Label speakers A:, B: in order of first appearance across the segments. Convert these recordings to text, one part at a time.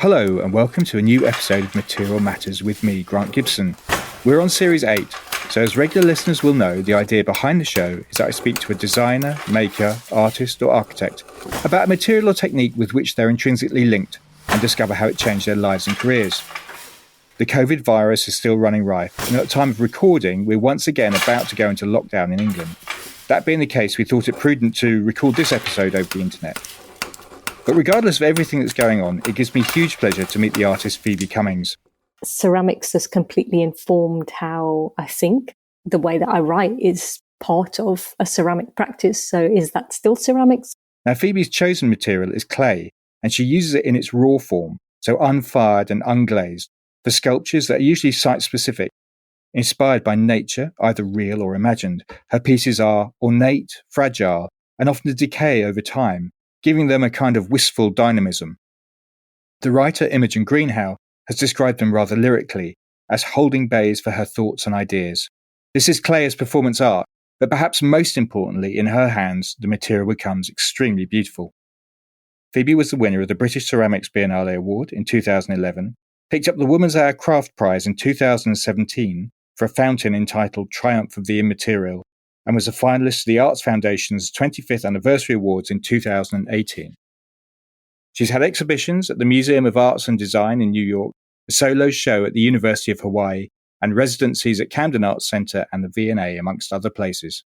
A: Hello and welcome to a new episode of Material Matters with me, Grant Gibson. We're on Series 8, so as regular listeners will know, the idea behind the show is that I speak to a designer, maker, artist or architect about a material or technique with which they're intrinsically linked and discover how it changed their lives and careers. The COVID virus is still running rife, and at the time of recording, we're once again about to go into lockdown in England. That being the case, we thought it prudent to record this episode over the internet. But regardless of everything that's going on, it gives me huge pleasure to meet the artist Phoebe Cummings.
B: Ceramics has completely informed how I think. The way that I write is part of a ceramic practice. So is that still ceramics?
A: Now, Phoebe's chosen material is clay, and she uses it in its raw form, so unfired and unglazed, for sculptures that are usually site-specific. Inspired by nature, either real or imagined, her pieces are ornate, fragile, and often decay over time, giving them a kind of wistful dynamism. The writer Imogen Greenhalgh has described them rather lyrically as holding bays for her thoughts and ideas. This is clay as performance art, but perhaps most importantly, in her hands, the material becomes extremely beautiful. Phoebe was the winner of the British Ceramics Biennial Award in 2011, picked up the Woman's Hour Craft Prize in 2017 for a fountain entitled Triumph of the Immaterial, and was a finalist for the Arts Foundation's 25th Anniversary Awards in 2018. She's had exhibitions at the Museum of Arts and Design in New York, a solo show at the University of Hawaii, and residencies at Camden Arts Centre and the V&A, amongst other places.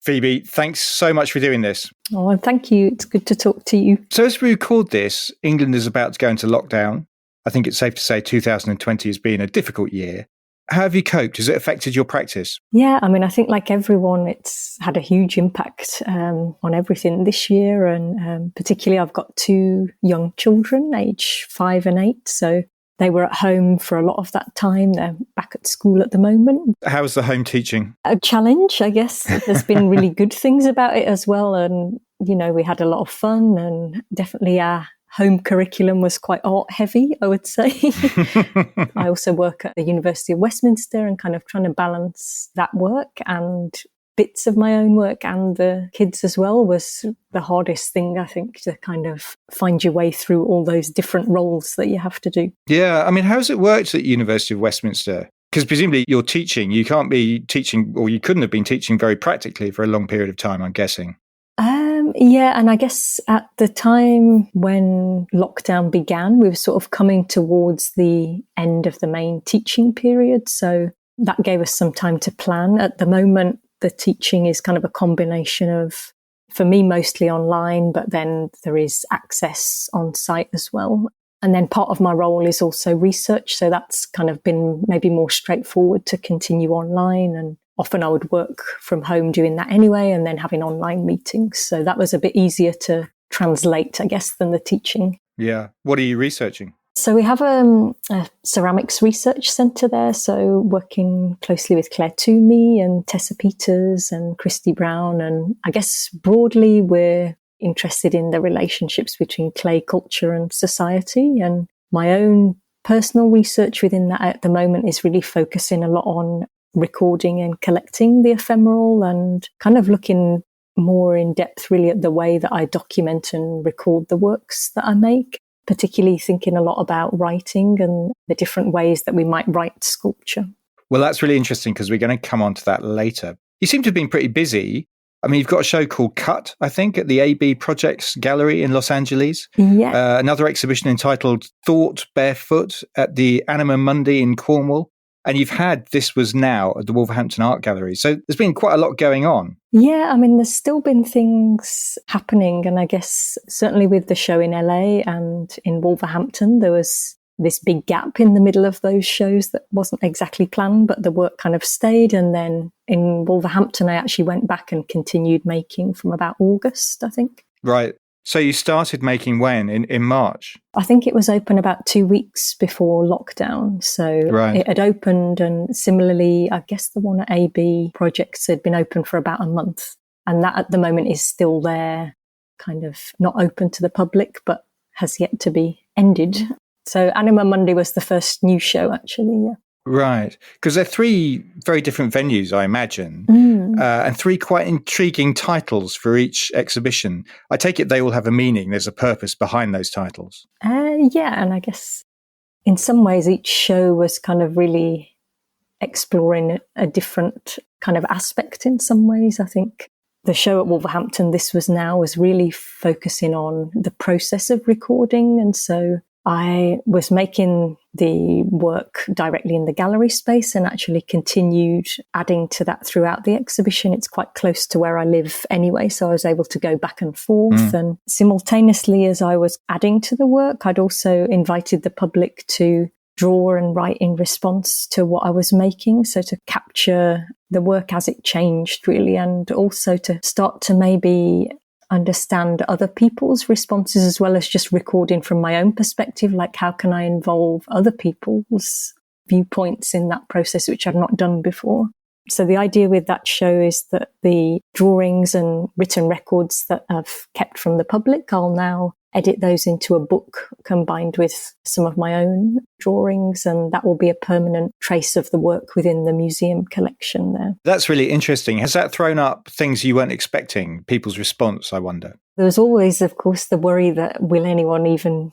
A: Phoebe, thanks so much for doing this.
B: Oh, thank you. It's good to talk to you.
A: So as we record this, England is about to go into lockdown. I think it's safe to say 2020 has been a difficult year. How have you coped? Has it affected your practice?
B: Yeah, I think like everyone, it's had a huge impact on everything this year. And particularly, I've got two young children, age 5 and 8. So they were at home for a lot of that time. They're back at school at the moment.
A: How's the home teaching?
B: A challenge, I guess. There's been really good things about it as well. And, we had a lot of fun, and definitely our home curriculum was quite art heavy, I would say. I also work at the University of Westminster and kind of trying to balance that work and bits of my own work and the kids as well was the hardest thing, I think, to kind of find your way through all those different roles that you have to do.
A: Yeah, how's it worked at University of Westminster? Because presumably you're teaching, you can't be teaching, or you couldn't have been teaching very practically for a long period of time, I'm guessing.
B: Yeah, and I guess at the time when lockdown began, we were sort of coming towards the end of the main teaching period. So that gave us some time to plan. At the moment, the teaching is kind of a combination of, for me, mostly online, but then there is access on site as well. And then part of my role is also research. So that's kind of been maybe more straightforward to continue online, and often I would work from home doing that anyway, and then having online meetings. So that was a bit easier to translate, I guess, than the teaching.
A: Yeah. What are you researching?
B: So we have a ceramics research centre there. So working closely with Claire Toomey and Tessa Peters and Christy Brown. And I guess broadly, we're interested in the relationships between clay culture and society. And my own personal research within that at the moment is really focusing a lot on recording and collecting the ephemeral and kind of looking more in depth really at the way that I document and record the works that I make, particularly thinking a lot about writing and the different ways that we might write sculpture.
A: Well, that's really interesting because we're going to come on to that later. You seem to have been pretty busy. You've got a show called Cut, I think, at the AB Projects Gallery in Los Angeles.
B: Yeah.
A: Another exhibition entitled Thought Barefoot at the Anima Mundi in Cornwall. And you've had This Was Now at the Wolverhampton Art Gallery. So there's been quite a lot going on.
B: Yeah, there's still been things happening. And I guess certainly with the show in LA and in Wolverhampton, there was this big gap in the middle of those shows that wasn't exactly planned, but the work kind of stayed. And then in Wolverhampton, I actually went back and continued making from about August, I think.
A: Right. So you started making when? In March?
B: I think it was open about 2 weeks before lockdown. So
A: right.
B: It had opened, and similarly, I guess the one at AB Projects had been open for about a month. And that at the moment is still there, kind of not open to the public, but has yet to be ended. So Anima Mundi was the first new show, actually, yeah.
A: Right. Because they're three very different venues, I imagine. and 3 quite intriguing titles for each exhibition. I take it they all have a meaning. There's a purpose behind those titles.
B: Yeah, and I guess in some ways each show was kind of really exploring a different kind of aspect in some ways. I think the show at Wolverhampton, This Was Now, was really focusing on the process of recording. And so I was making the work directly in the gallery space and actually continued adding to that throughout the exhibition. It's quite close to where I live anyway, so I was able to go back and forth. And simultaneously, as I was adding to the work, I'd also invited the public to draw and write in response to what I was making. So to capture the work as it changed, really, and also to start to maybe understand other people's responses as well as just recording from my own perspective. Like, how can I involve other people's viewpoints in that process, which I've not done before? So the idea with that show is that the drawings and written records that I've kept from the public, I'll now edit those into a book combined with some of my own drawings, and that will be a permanent trace of the work within the museum collection there.
A: That's really interesting. Has that thrown up things you weren't expecting, people's response, I wonder?
B: There was always, of course, the worry that will anyone even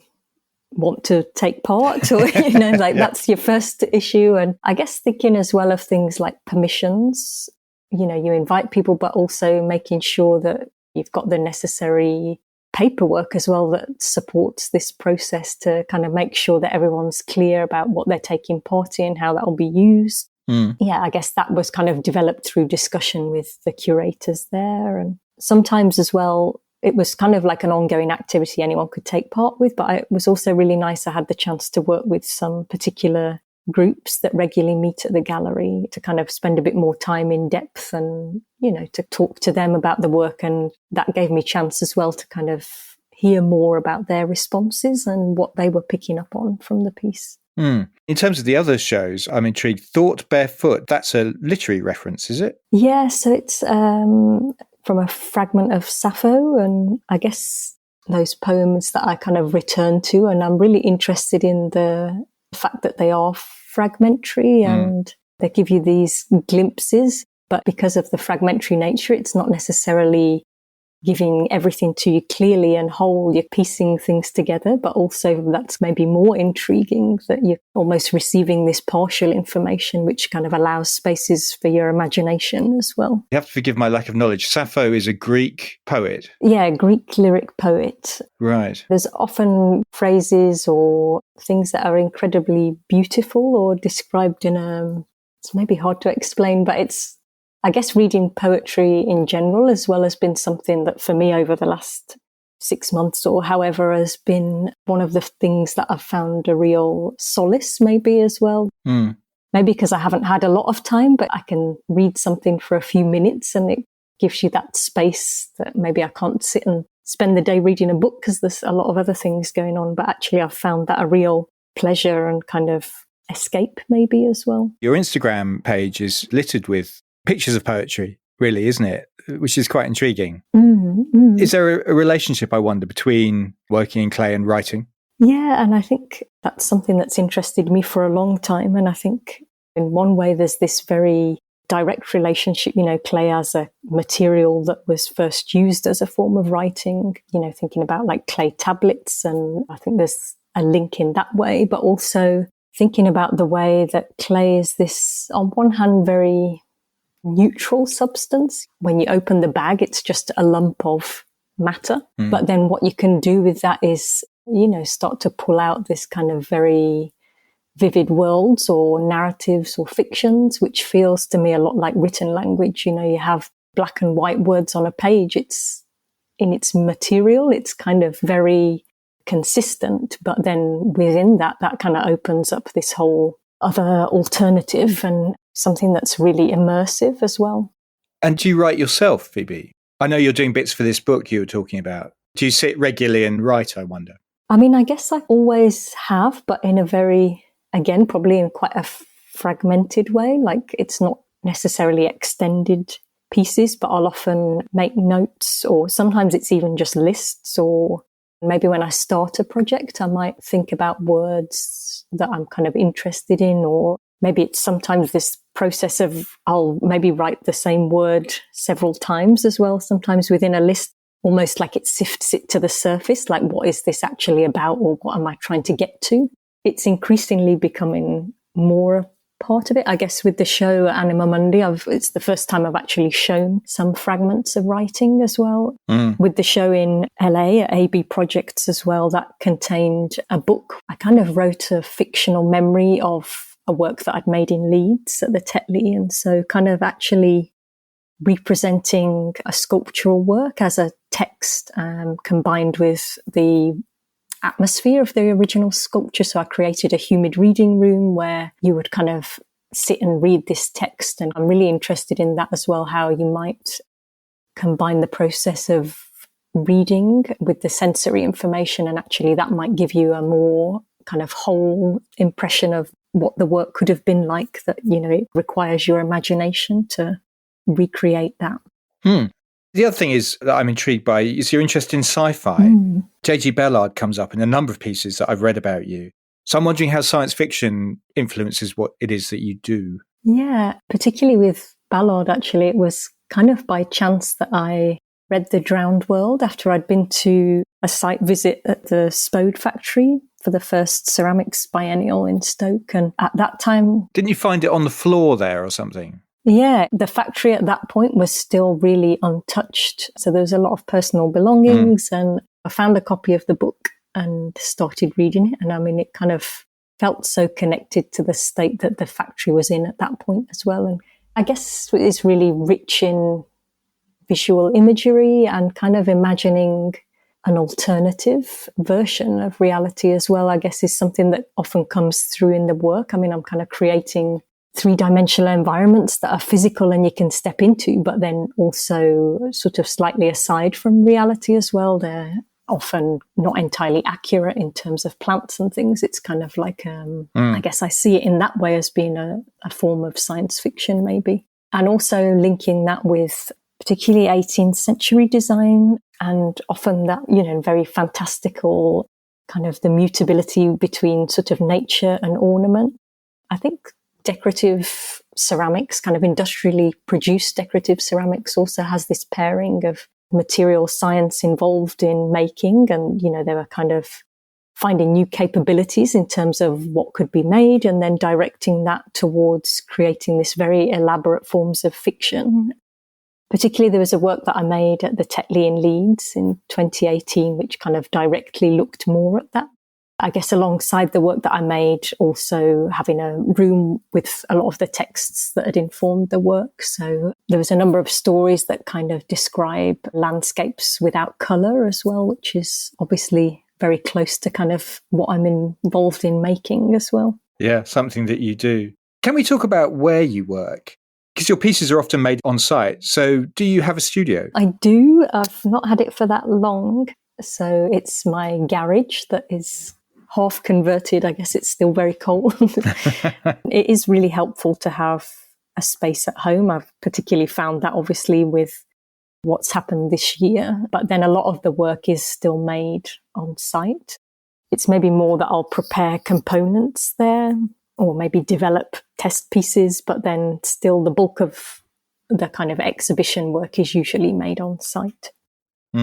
B: want to take part, or, that's your first issue. And I guess thinking as well of things like permissions, you invite people, but also making sure that you've got the necessary paperwork as well that supports this process to kind of make sure that everyone's clear about what they're taking part in, how that will be used. Yeah, I guess that was kind of developed through discussion with the curators there. And sometimes as well, it was kind of like an ongoing activity anyone could take part with, but it was also really nice. I had the chance to work with some particular groups that regularly meet at the gallery to kind of spend a bit more time in depth and, to talk to them about the work. And that gave me a chance as well to kind of hear more about their responses and what they were picking up on from the piece.
A: In terms of the other shows, I'm intrigued. Thought Barefoot, that's a literary reference, is it?
B: Yeah, so it's from a fragment of Sappho, and I guess those poems that I kind of return to, and I'm really interested in the fact that they are fragmentary and they give you these glimpses, but because of the fragmentary nature, it's not necessarily giving everything to you clearly and whole. You're piecing things together, but also that's maybe more intriguing that you're almost receiving this partial information, which kind of allows spaces for your imagination as well.
A: You have to forgive my lack of knowledge. Sappho is a Greek poet.
B: Yeah, Greek lyric poet.
A: Right.
B: There's often phrases or things that are incredibly beautiful or described in it's maybe hard to explain, but it's, I guess reading poetry in general as well has been something that for me over the last 6 months or however has been one of the things that I've found a real solace maybe as well. Maybe because I haven't had a lot of time, but I can read something for a few minutes and it gives you that space that maybe I can't sit and spend the day reading a book because there's a lot of other things going on. But actually I've found that a real pleasure and kind of escape maybe as well.
A: Your Instagram page is littered with pictures of poetry, really, isn't it? Which is quite intriguing. Is there a relationship, I wonder, between working in clay and writing?
B: Yeah, and I think that's something that's interested me for a long time. And I think in one way there's this very direct relationship, clay as a material that was first used as a form of writing, thinking about like clay tablets. And I think there's a link in that way, but also thinking about the way that clay is this, on one hand, very neutral substance. When you open the bag, it's just a lump of matter. But then what you can do with that is, start to pull out this kind of very vivid worlds or narratives or fictions, which feels to me a lot like written language. You have black and white words on a page. It's in its material. It's kind of very consistent. But then within that kind of opens up this whole other alternative and something that's really immersive as well.
A: And do you write yourself, Phoebe? I know you're doing bits for this book you were talking about. Do you sit regularly and write, I wonder?
B: I mean, I guess I always have, but in a very, again, probably in quite a fragmented way. Like it's not necessarily extended pieces, but I'll often make notes, or sometimes it's even just lists, or maybe when I start a project, I might think about words that I'm kind of interested in or maybe it's sometimes this process of I'll maybe write the same word several times as well, sometimes within a list, almost like it sifts it to the surface, like what is this actually about or what am I trying to get to? It's increasingly becoming more a part of it. I guess with the show Anima Mundi, it's the first time I've actually shown some fragments of writing as well. With the show in LA at AB Projects as well, that contained a book. I kind of wrote a fictional memory of a work that I'd made in Leeds at the Tetley, and so kind of actually representing a sculptural work as a text combined with the atmosphere of the original sculpture. So I created a humid reading room where you would kind of sit and read this text, and I'm really interested in that as well, how you might combine the process of reading with the sensory information, and actually that might give you a more kind of whole impression of what the work could have been like, that, you know, it requires your imagination to recreate that.
A: The other thing is that I'm intrigued by is your interest in sci-fi. J.G. Ballard comes up in a number of pieces that I've read about you. So I'm wondering how science fiction influences what it is that you do.
B: Yeah, particularly with Ballard, actually, it was kind of by chance that I read The Drowned World after I'd been to a site visit at the Spode factory for the first Ceramics Biennial in Stoke. And at that time...
A: Didn't you find it on the floor there or something?
B: Yeah, the factory at that point was still really untouched. So there was a lot of personal belongings, and I found a copy of the book and started reading it. And I mean, it kind of felt so connected to the state that the factory was in at that point as well. And I guess it's really rich in visual imagery and kind of imagining an alternative version of reality as well, I guess, is something that often comes through in the work. I mean, I'm kind of creating three-dimensional environments that are physical and you can step into, but then also sort of slightly aside from reality as well. They're often not entirely accurate in terms of plants and things. It's kind of like, I guess I see it in that way as being a form of science fiction maybe. And also linking that with particularly 18th century design, and often that, you know, very fantastical kind of the mutability between sort of nature and ornament. I think decorative ceramics, kind of industrially produced decorative ceramics, also has this pairing of material science involved in making, and, you know, they were kind of finding new capabilities in terms of what could be made and then directing that towards creating this very elaborate forms of fiction. Particularly, there was a work that I made at the Tetley in Leeds in 2018, which kind of directly looked more at that. I guess alongside the work that I made, also having a room with a lot of the texts that had informed the work. So there was a number of stories that kind of describe landscapes without colour as well, which is obviously very close to kind of what I'm involved in making as well.
A: Yeah, something that you do. Can we talk about where you work? Because your pieces are often made on site. So do you have a studio?
B: I do. I've not had it for that long. So it's my garage that is half converted. I guess it's still very cold. It is really helpful to have a space at home. I've particularly found that obviously with what's happened this year. But then a lot of the work is still made on site. It's maybe more that I'll prepare components there, or maybe develop test pieces, but then still the bulk of the kind of exhibition work is usually made on site.
A: I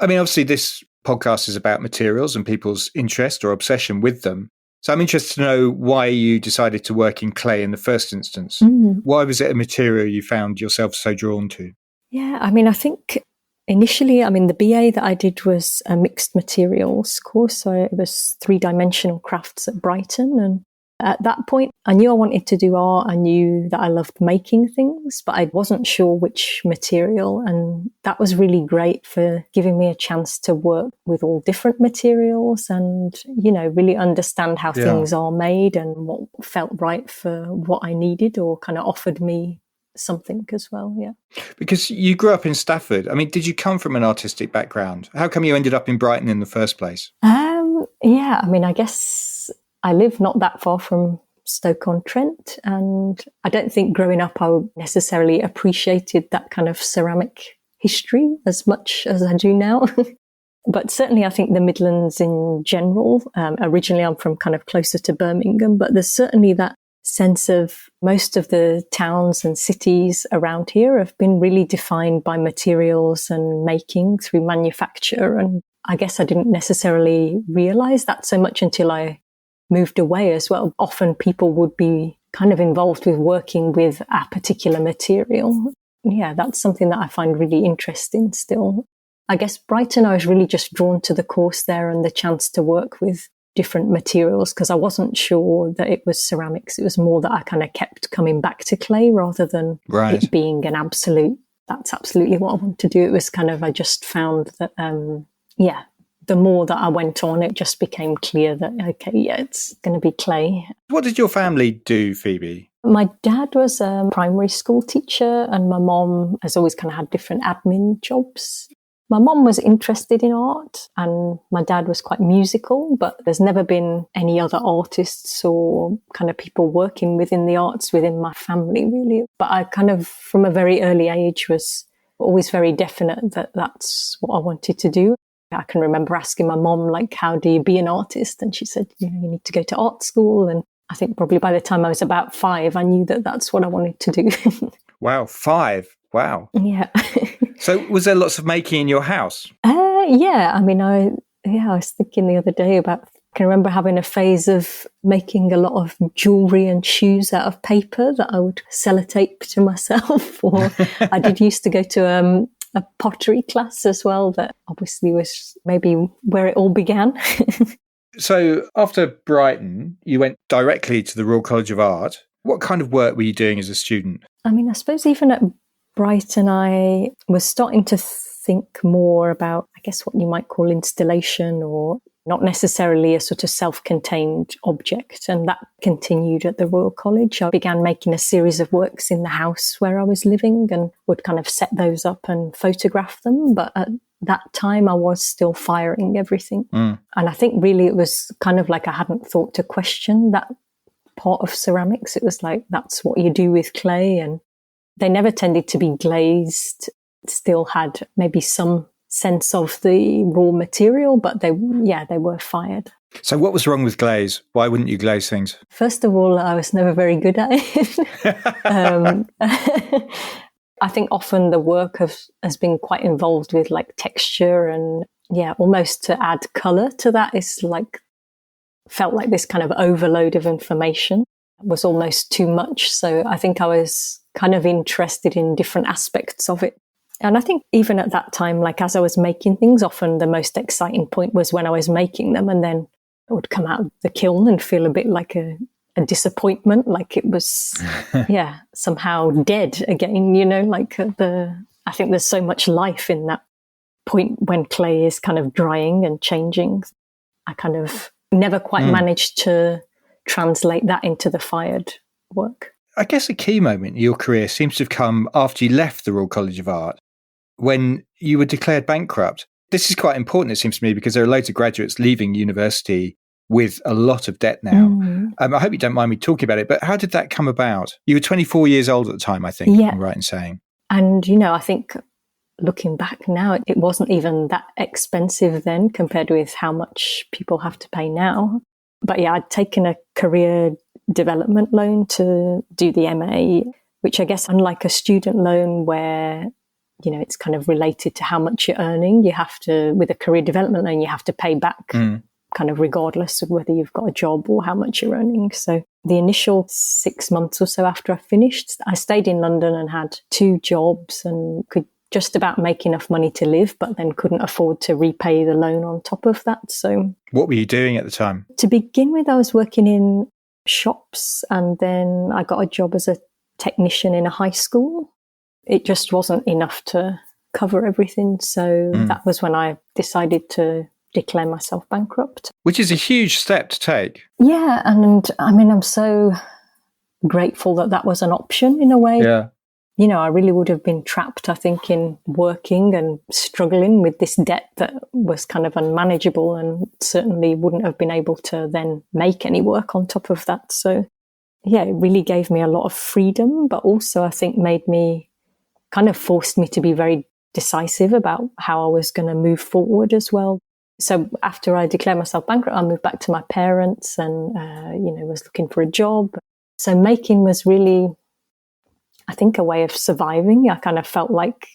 A: mean, obviously this podcast is about materials and people's interest or obsession with them. So I'm interested to know why you decided to work in clay in the first instance. Why was it a material you found yourself so drawn to?
B: Yeah, I mean, I think initially, the BA that I did was a mixed materials course. So it was three-dimensional crafts at Brighton. And at that point, I knew I wanted to do art. I knew that I loved making things, but I wasn't sure which material. And that was really great for giving me a chance to work with all different materials and, you know, really understand how things are made and what felt right for what I needed or kind of offered me something as well. Yeah.
A: Because you grew up in Stafford. I mean, did you come from an artistic background? How come you ended up in Brighton in the first place?
B: Yeah, I guess I live not that far from Stoke-on-Trent, and I don't think growing up I necessarily appreciated that kind of ceramic history as much as I do now. But certainly I think the Midlands in general, originally I'm from kind of closer to Birmingham, but there's certainly that sense of most of the towns and cities around here have been really defined by materials and making through manufacture. And I guess I didn't necessarily realize that so much until I moved away as well. Often people would be kind of involved with working with a particular material. Yeah, that's something that I find really interesting still. I guess Brighton, I was really just drawn to the course there and the chance to work with different materials because I wasn't sure that it was ceramics. It was more that I kind of kept coming back to clay rather than it being an absolute, that's absolutely what I want to do. It was kind of, I just found that, the more that I went on, it just became clear that, okay, yeah, it's going to be clay.
A: What did your family do, Phoebe?
B: My dad was a primary school teacher and my mom has always kind of had different admin jobs. My mom was interested in art and my dad was quite musical, but there's never been any other artists or kind of people working within the arts within my family, really. But I kind of, from a very early age, was always very definite that that's what I wanted to do. I can remember asking my mom, like, how do you be an artist? And she said, you need to go to art school. And I think probably by the time I was about 5, I knew that that's what I wanted to do.
A: Wow, 5. Wow.
B: Yeah.
A: So was there lots of making in your house?
B: Yeah. I mean, I was thinking the other day about, I can remember having a phase of making a lot of jewellery and shoes out of paper that I would sellotape to myself. Or I did used to go to a pottery class as well, that obviously was maybe where it all began.
A: So after Brighton, you went directly to the Royal College of Art. What kind of work were you doing as a student?
B: I mean, I suppose even at Brighton, I was starting to think more about, I guess, what you might call installation, or not necessarily a sort of self-contained object. And that continued at the Royal College. I began making a series of works in the house where I was living and would kind of set those up and photograph them. But at that time, I was still firing everything. And I think really it was kind of like I hadn't thought to question that part of ceramics. It was like, that's what you do with clay. And they never tended to be glazed, still had maybe some sense of the raw material, but they were fired.
A: So what was wrong with glaze? Why wouldn't you glaze things?
B: First of all, I was never very good at it. I think often the work has been quite involved with like texture and almost to add colour to that is like, felt like this kind of overload of information was almost too much. So I think I was kind of interested in different aspects of it. And I think even at that time, like as I was making things, often the most exciting point was when I was making them and then it would come out of the kiln and feel a bit like a disappointment, like it was, somehow dead again, like I think there's so much life in that point when clay is kind of drying and changing. I kind of never quite managed to translate that into the fired work.
A: I guess a key moment in your career seems to have come after you left the Royal College of Art, when you were declared bankrupt. This is quite important, it seems to me, because there are loads of graduates leaving university with a lot of debt now. I hope you don't mind me talking about it, but how did that come about? You were 24 years old at the time, I think, I'm right in saying.
B: And, I think looking back now, it wasn't even that expensive then compared with how much people have to pay now. But I'd taken a career development loan to do the MA, which I guess unlike a student loan where, it's kind of related to how much you're earning, you have to, with a career development loan, you have to pay back kind of regardless of whether you've got a job or how much you're earning. So the initial 6 months or so after I finished, I stayed in London and had 2 jobs and could just about make enough money to live, but then couldn't afford to repay the loan on top of that. So
A: what were you doing at the time?
B: To begin with, I was working in shops and then I got a job as a technician in a high school. It just wasn't enough to cover everything. So that was when I decided to declare myself bankrupt.
A: Which is a huge step to take.
B: Yeah. And I mean, I'm so grateful that that was an option in a way.
A: Yeah.
B: I really would have been trapped, I think, in working and struggling with this debt that was kind of unmanageable and certainly wouldn't have been able to then make any work on top of that. So, it really gave me a lot of freedom, but also I think kind of forced me to be very decisive about how I was going to move forward as well. So after I declared myself bankrupt, I moved back to my parents and, was looking for a job. So making was really, I think, a way of surviving. I kind of felt like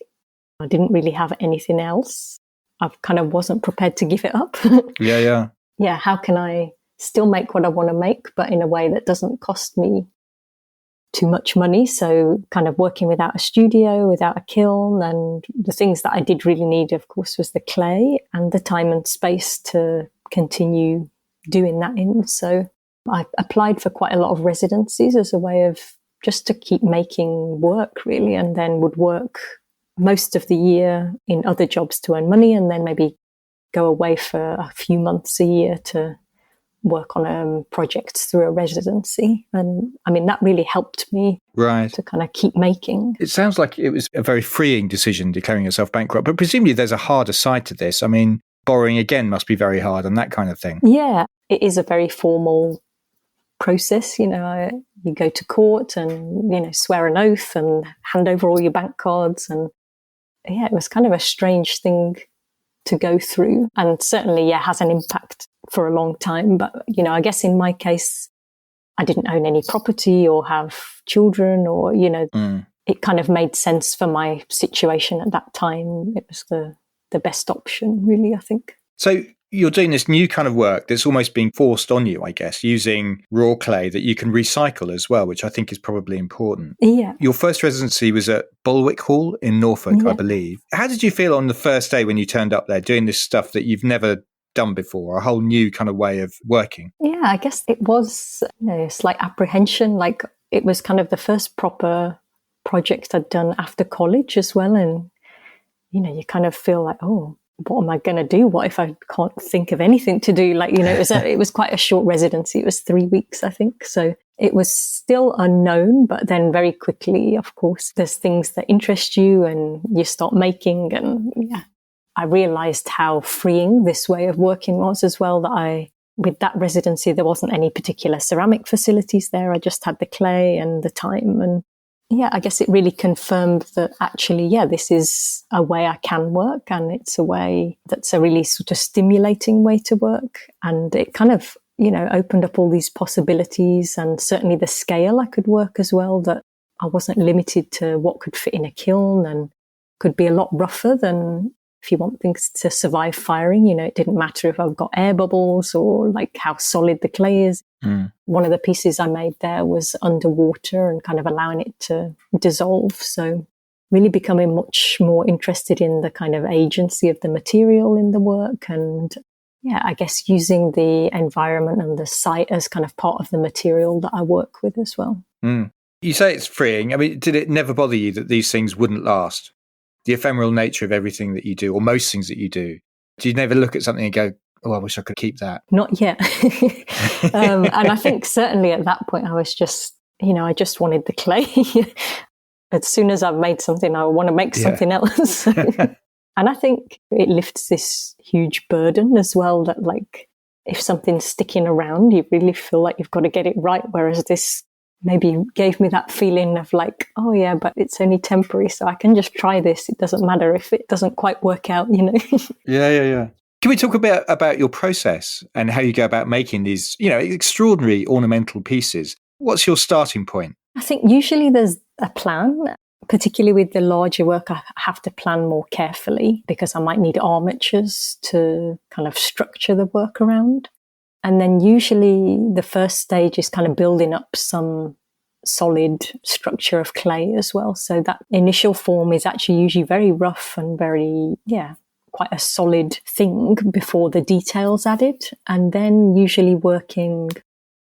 B: I didn't really have anything else. I kind of wasn't prepared to give it up.
A: Yeah.
B: Yeah, how can I still make what I want to make, but in a way that doesn't cost me too much money? So kind of working without a studio, without a kiln, and the things that I did really need, of course, was the clay and the time and space to continue doing that in. So I applied for quite a lot of residencies as a way of just to keep making work, really, and then would work most of the year in other jobs to earn money, and then maybe go away for a few months a year to work on projects through a residency. And I mean, that really helped me to kind of keep making.
A: It sounds like it was a very freeing decision, declaring yourself bankrupt, but presumably there's a harder side to this. I mean, borrowing again must be very hard and that kind of thing.
B: Yeah, it is a very formal process. You go to court and, swear an oath and hand over all your bank cards. And yeah, it was kind of a strange thing to go through, and certainly, has an impact for a long time. But, I guess in my case, I didn't own any property or have children or, it kind of made sense for my situation at that time. It was the best option, really, I think.
A: So you're doing this new kind of work that's almost being forced on you, I guess, using raw clay that you can recycle as well, which I think is probably important.
B: Yeah.
A: Your first residency was at Bulwick Hall in Norfolk, I believe. How did you feel on the first day when you turned up there doing this stuff that you've never done before, a whole new kind of way of working?
B: Yeah, I guess it was a slight apprehension. Like, it was kind of the first proper project I'd done after college as well. And, you kind of feel like, oh, what am I going to do? What if I can't think of anything to do? Like, it was quite a short residency. It was 3 weeks, I think. So it was still unknown, but then very quickly, of course, there's things that interest you and you start making. And I realized how freeing this way of working was as well, that with that residency, there wasn't any particular ceramic facilities there. I just had the clay and the time. And I guess it really confirmed that actually, this is a way I can work, and it's a way that's a really sort of stimulating way to work. And it kind of, opened up all these possibilities, and certainly the scale I could work as well, that I wasn't limited to what could fit in a kiln and could be a lot rougher than if you want things to survive firing. It didn't matter if I've got air bubbles or like how solid the clay is. One of the pieces I made there was underwater and kind of allowing it to dissolve. So really becoming much more interested in the kind of agency of the material in the work. And I guess using the environment and the site as kind of part of the material that I work with as well.
A: You say it's freeing. I mean, did it never bother you that these things wouldn't last? The ephemeral nature of everything that you do, or most things that you do. Do you never look at something and go, oh, I wish I could keep that?
B: Not yet. And I think certainly at that point, I was just, I just wanted the clay. As soon as I've made something, I want to make something else. And I think it lifts this huge burden as well, that like, if something's sticking around, you really feel like you've got to get it right. Whereas this maybe gave me that feeling of like, oh yeah, but it's only temporary, so I can just try this. It doesn't matter if it doesn't quite work out,
A: Yeah. Can we talk a bit about your process and how you go about making these, extraordinary ornamental pieces? What's your starting point?
B: I think usually there's a plan. Particularly with the larger work, I have to plan more carefully because I might need armatures to kind of structure the work around. And then usually the first stage is kind of building up some solid structure of clay as well. So that initial form is actually usually very rough and very, quite a solid thing before the details added. And then usually working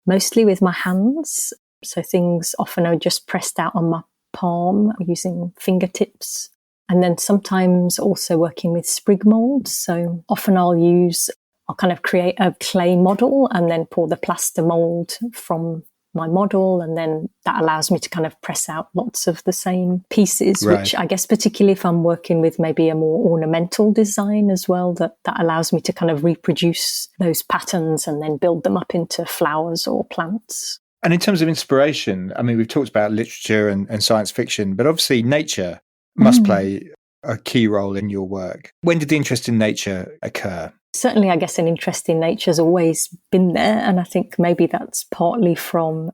B: mostly with my hands. So things often are just pressed out on my palm using fingertips. And then sometimes also working with sprig molds. So often I'll kind of create a clay model and then pour the plaster mold from my model. And then that allows me to kind of press out lots of the same pieces, which I guess particularly if I'm working with maybe a more ornamental design as well, that allows me to kind of reproduce those patterns and then build them up into flowers or plants.
A: And in terms of inspiration, I mean, we've talked about literature and science fiction, but obviously nature must play a key role in your work. When did the interest in nature occur?
B: Certainly, I guess an interest in nature has always been there. And I think maybe that's partly from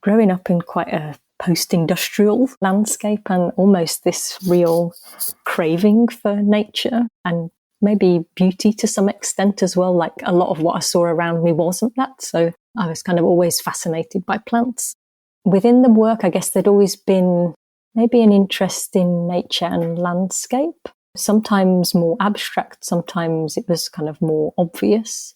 B: growing up in quite a post-industrial landscape and almost this real craving for nature and maybe beauty to some extent as well. Like a lot of what I saw around me wasn't that. So I was kind of always fascinated by plants. Within the work, I guess there'd always been maybe an interest in nature and landscape, sometimes more abstract, sometimes it was kind of more obvious.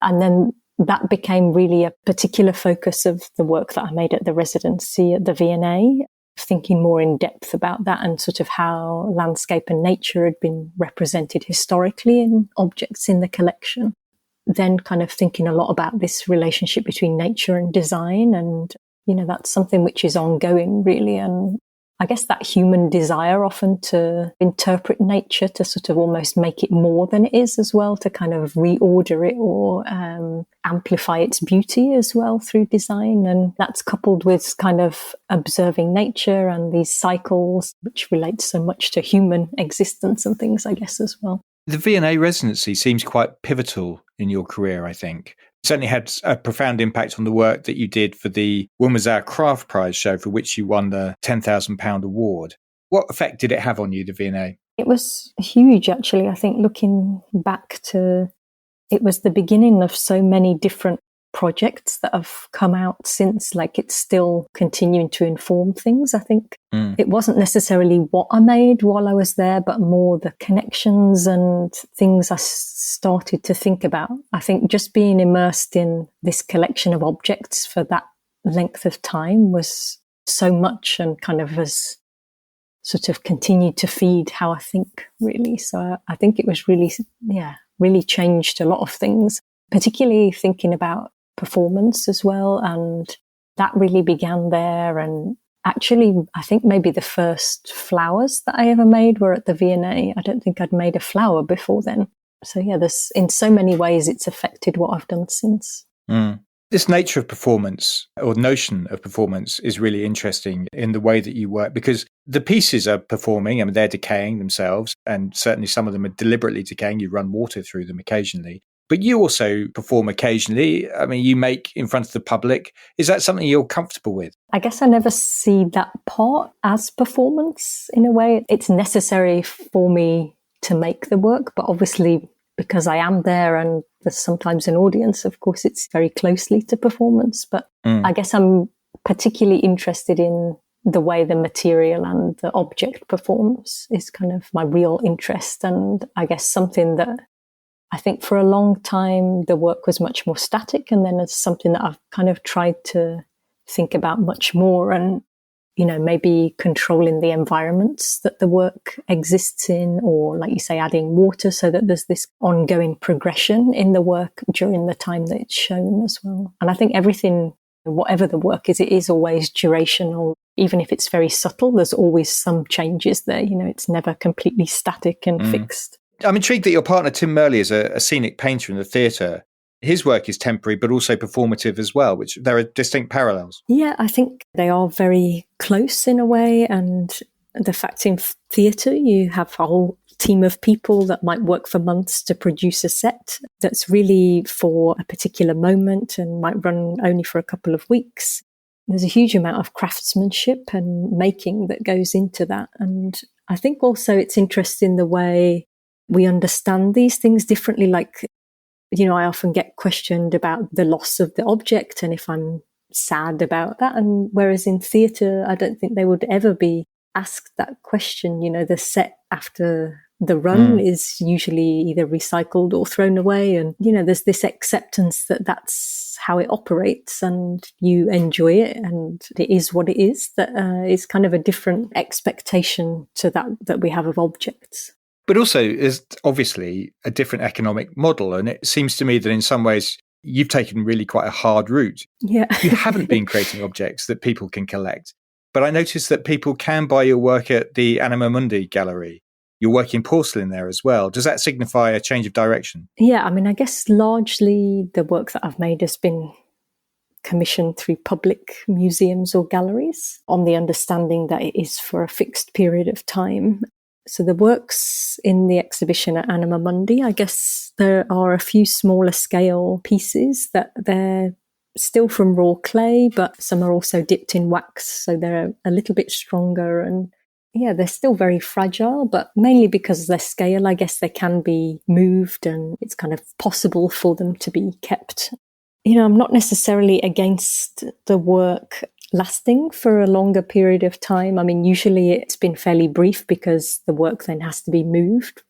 B: And then that became really a particular focus of the work that I made at the residency at the V&A, thinking more in depth about that and sort of how landscape and nature had been represented historically in objects in the collection. Then kind of thinking a lot about this relationship between nature and design. And, that's something which is ongoing really. And I guess that human desire often to interpret nature, to sort of almost make it more than it is as well, to kind of reorder it or amplify its beauty as well through design. And that's coupled with kind of observing nature and these cycles, which relate so much to human existence and things, I guess, as well.
A: The V&A residency seems quite pivotal in your career, I think. It certainly had a profound impact on the work that you did for the Wilmazar Craft Prize show, for which you won the £10,000 award. What effect did it have on you, the V&A?
B: It was huge, actually. I think looking back to, it was the beginning of so many different projects that have come out since, like it's still continuing to inform things, I think. It wasn't necessarily what I made while I was there, but more the connections and things I started to think about. I think just being immersed in this collection of objects for that length of time was so much and kind of has sort of continued to feed how I think, really. So I think it was really changed a lot of things, particularly thinking about performance as well. And that really began there. And actually, I think maybe the first flowers that I ever made were at the V&A. I don't think I'd made a flower before then. So there's, in so many ways, it's affected what I've done since.
A: This nature of performance, or notion of performance, is really interesting in the way that you work, because the pieces are performing. I mean, they're decaying themselves, and certainly some of them are deliberately decaying. You run water through them occasionally. But you also perform occasionally. I mean, you make in front of the public. Is that something you're comfortable with?
B: I guess I never see that part as performance in a way. It's necessary for me to make the work, but obviously because I am there and there's sometimes an audience, of course, it's very closely to performance. But I guess I'm particularly interested in the way the material and the object performs is kind of my real interest. And I guess something that I think for a long time, the work was much more static. And then it's something that I've kind of tried to think about much more and, maybe controlling the environments that the work exists in, or like you say, adding water so that there's this ongoing progression in the work during the time that it's shown as well. And I think everything, whatever the work is, it is always durational. Even if it's very subtle, there's always some changes there. It's never completely static and fixed.
A: I'm intrigued that your partner, Tim Murley, is a scenic painter in the theatre. His work is temporary, but also performative as well, which there are distinct parallels.
B: Yeah, I think they are very close in a way. And the fact in theatre, you have a whole team of people that might work for months to produce a set that's really for a particular moment and might run only for a couple of weeks. There's a huge amount of craftsmanship and making that goes into that. And I think also it's interesting the way we understand these things differently. Like, I often get questioned about the loss of the object and if I'm sad about that. And whereas in theatre, I don't think they would ever be asked that question. The set after the run is usually either recycled or thrown away. And, there's this acceptance that that's how it operates and you enjoy it and it is what it is. That is kind of a different expectation to that we have of objects.
A: But also, is obviously a different economic model. And it seems to me that in some ways, you've taken really quite a hard route.
B: Yeah.
A: You haven't been creating objects that people can collect. But I noticed that people can buy your work at the Anima Mundi gallery. You're working porcelain there as well. Does that signify a change of direction?
B: Yeah, I mean, I guess largely the work that I've made has been commissioned through public museums or galleries on the understanding that it is for a fixed period of time. So the works in the exhibition at Anima Mundi, I guess there are a few smaller scale pieces that they're still from raw clay, but some are also dipped in wax, so they're a little bit stronger. And yeah, they're still very fragile, but mainly because of their scale, I guess they can be moved and it's kind of possible for them to be kept. I'm not necessarily against the work lasting for a longer period of time. I mean, usually it's been fairly brief because the work then has to be moved.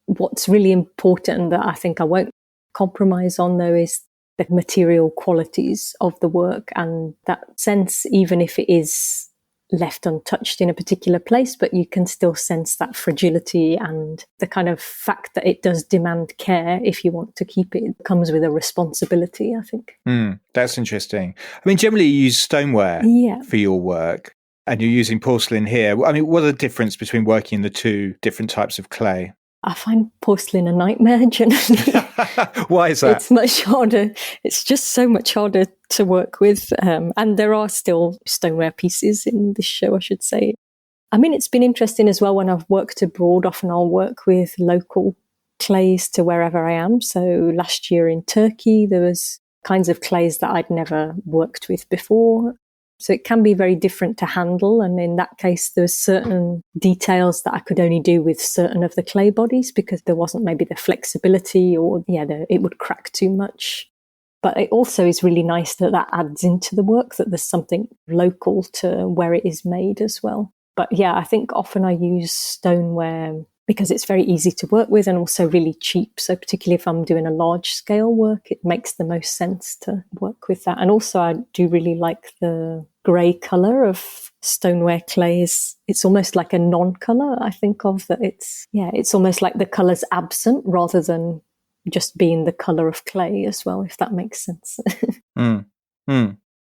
B: What's really important that I think I won't compromise on, though, is the material qualities of the work, and that sense, even if it is left untouched in a particular place, but you can still sense that fragility and the kind of fact that it does demand care if you want to keep it. It comes with a responsibility, I think.
A: That's interesting. I mean, generally you use stoneware for your work, and you're using porcelain here. I mean, what are the difference between working in the two different types of clay?
B: I find porcelain a nightmare generally.
A: Why is that?
B: It's much harder. It's just so much harder to work with. And there are still stoneware pieces in this show, I should say. I mean, it's been interesting as well when I've worked abroad. Often I'll work with local clays to wherever I am. So last year in Turkey, there was kinds of clays that I'd never worked with before. So it can be very different to handle. And in that case, there's certain details that I could only do with certain of the clay bodies because there wasn't maybe the flexibility or, it would crack too much. But it also is really nice that adds into the work, that there's something local to where it is made as well. But I think often I use stoneware because it's very easy to work with and also really cheap. So particularly if I'm doing a large scale work, it makes the most sense to work with that. And also I do really like the grey colour of stoneware clays. It's almost like a non-colour, I think of that. It's almost like the colour's absent rather than just being the colour of clay as well, if that makes sense.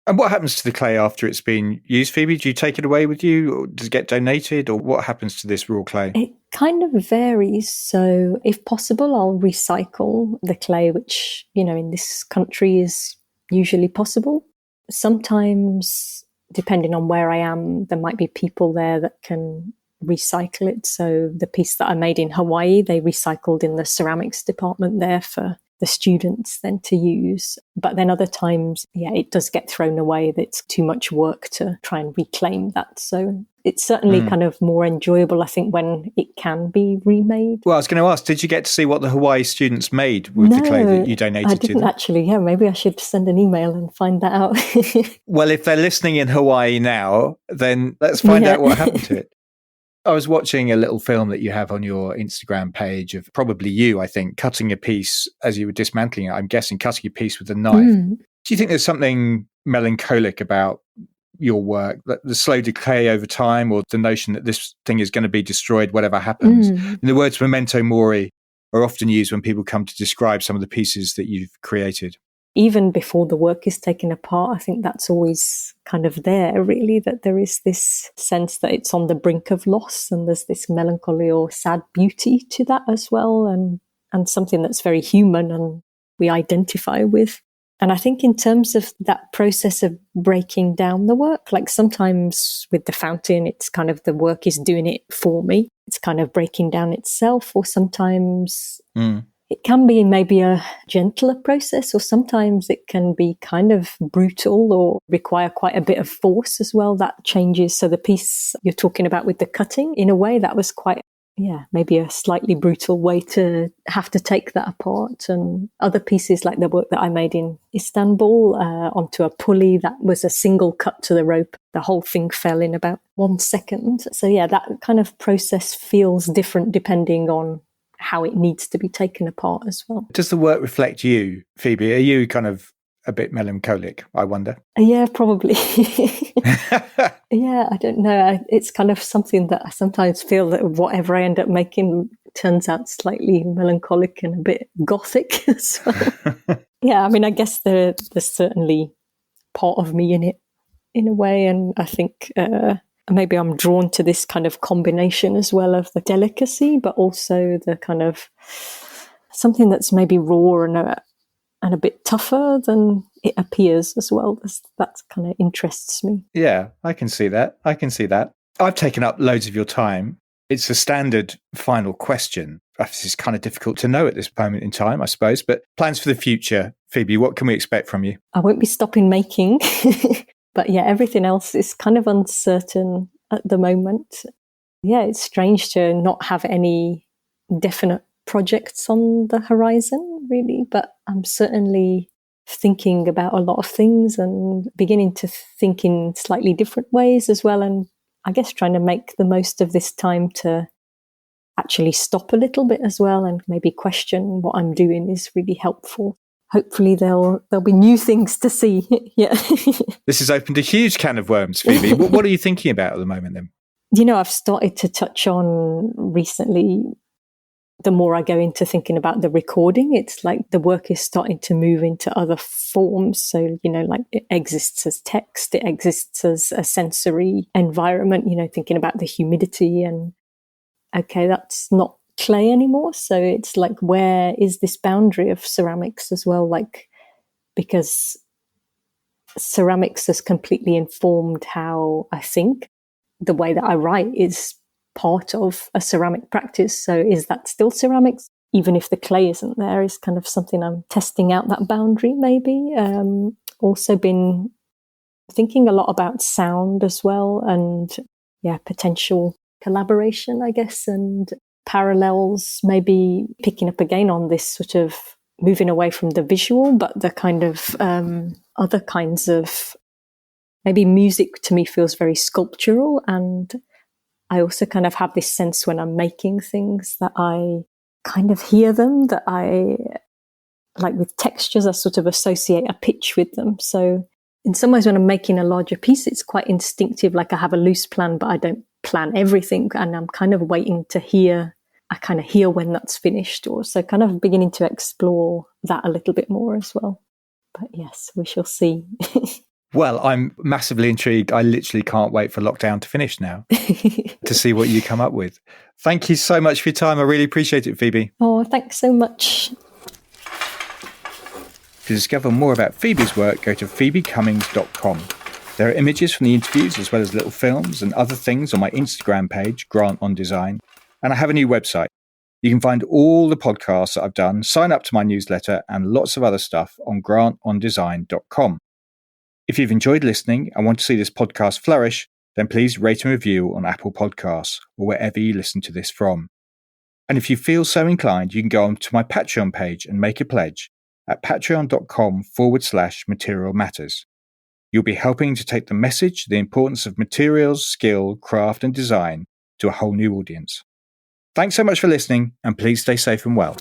A: And what happens to the clay after it's been used, Phoebe? Do you take it away with you, or does it get donated, or what happens to this raw clay?
B: It kind of varies. So if possible, I'll recycle the clay, which, in this country is usually possible. Sometimes, depending on where I am, there might be people there that can recycle it. So the piece that I made in Hawaii, they recycled in the ceramics department there for the students then to use. But then other times, it does get thrown away. It's too much work to try and reclaim that. So it's certainly kind of more enjoyable, I think, when it can be remade.
A: Well, I was going to ask, did you get to see what the Hawaii students made with the clay that you donated to them?
B: I didn't actually. Maybe I should send an email and find that out.
A: Well, if they're listening in Hawaii now, then let's find out what happened to it. I was watching a little film that you have on your Instagram page of probably you, I think, cutting a piece as you were dismantling it. I'm guessing cutting a piece with a knife. Do you think there's something melancholic about your work, the slow decay over time, or the notion that this thing is going to be destroyed, whatever happens? And the words memento mori are often used when people come to describe some of the pieces that you've created.
B: Even before the work is taken apart, I think that's always kind of there, really, that there is this sense that it's on the brink of loss, and there's this melancholy or sad beauty to that as well, and something that's very human and we identify with. And I think in terms of that process of breaking down the work, like sometimes with the fountain, it's kind of the work is doing it for me. It's kind of breaking down itself, or sometimes it can be maybe a gentler process, or sometimes it can be kind of brutal or require quite a bit of force as well. That changes. So the piece you're talking about with the cutting, in a way, that was quite, maybe a slightly brutal way to have to take that apart. And other pieces, like the work that I made in Istanbul onto a pulley, that was a single cut to the rope. The whole thing fell in about 1 second. So that kind of process feels different depending on how it needs to be taken apart as well.
A: Does the work reflect you, Phoebe? Are you kind of a bit melancholic, I wonder?
B: Yeah, probably. I don't know. It's kind of something that I sometimes feel that whatever I end up making turns out slightly melancholic and a bit gothic as well. I mean, I guess there's certainly part of me in it in a way, and I think maybe I'm drawn to this kind of combination as well of the delicacy, but also the kind of something that's maybe raw and a bit tougher than it appears as well. That kind of interests me.
A: Yeah, I can see that. I've taken up loads of your time. It's a standard final question. This is kind of difficult to know at this moment in time, I suppose, but plans for the future Phoebe, what can we expect from you?
B: I won't be stopping making, but yeah, everything else is kind of uncertain at the moment. Yeah, it's strange to not have any definite projects on the horizon, really, but I'm certainly thinking about a lot of things and beginning to think in slightly different ways as well. And I guess trying to make the most of this time to actually stop a little bit as well and maybe question what I'm doing is really helpful. Hopefully there'll be new things to see. Yeah.
A: This has opened a huge can of worms, Phoebe. What are you thinking about at the moment then?
B: I've started to touch on recently, the more I go into thinking about the recording, it's like the work is starting to move into other forms. So, like it exists as text, it exists as a sensory environment, thinking about the humidity and, okay, that's not clay anymore. So it's like, where is this boundary of ceramics as well? Like, because ceramics has completely informed how I think. The way that I write is part of a ceramic practice. So is that still ceramics? Even if the clay isn't there, is kind of something I'm testing out that boundary maybe. Also been thinking a lot about sound as well and potential collaboration, I guess, and parallels, maybe picking up again on this sort of moving away from the visual, but the kind of other kinds of, maybe music to me feels very sculptural, and I also kind of have this sense when I'm making things that I kind of hear them, that I, like with textures, I sort of associate a pitch with them. So in some ways when I'm making a larger piece, it's quite instinctive, like I have a loose plan, but I don't plan everything, and I'm kind of waiting to hear, I kind of hear when that's finished, or so kind of beginning to explore that a little bit more as well. But yes, we shall see.
A: Well, I'm massively intrigued. I literally can't wait for lockdown to finish now to see what you come up with. Thank you so much for your time. I really appreciate it, Phoebe.
B: Oh, thanks so much.
A: To discover more about Phoebe's work, go to phoebecummings.com. There are images from the interviews as well as little films and other things on my Instagram page, Grant on Design. And I have a new website. You can find all the podcasts that I've done, sign up to my newsletter and lots of other stuff on grantondesign.com. If you've enjoyed listening and want to see this podcast flourish, then please rate and review on Apple Podcasts or wherever you listen to this from. And if you feel so inclined, you can go on to my Patreon page and make a pledge at patreon.com/material matters. You'll be helping to take the message, the importance of materials, skill, craft and design to a whole new audience. Thanks so much for listening, and please stay safe and well.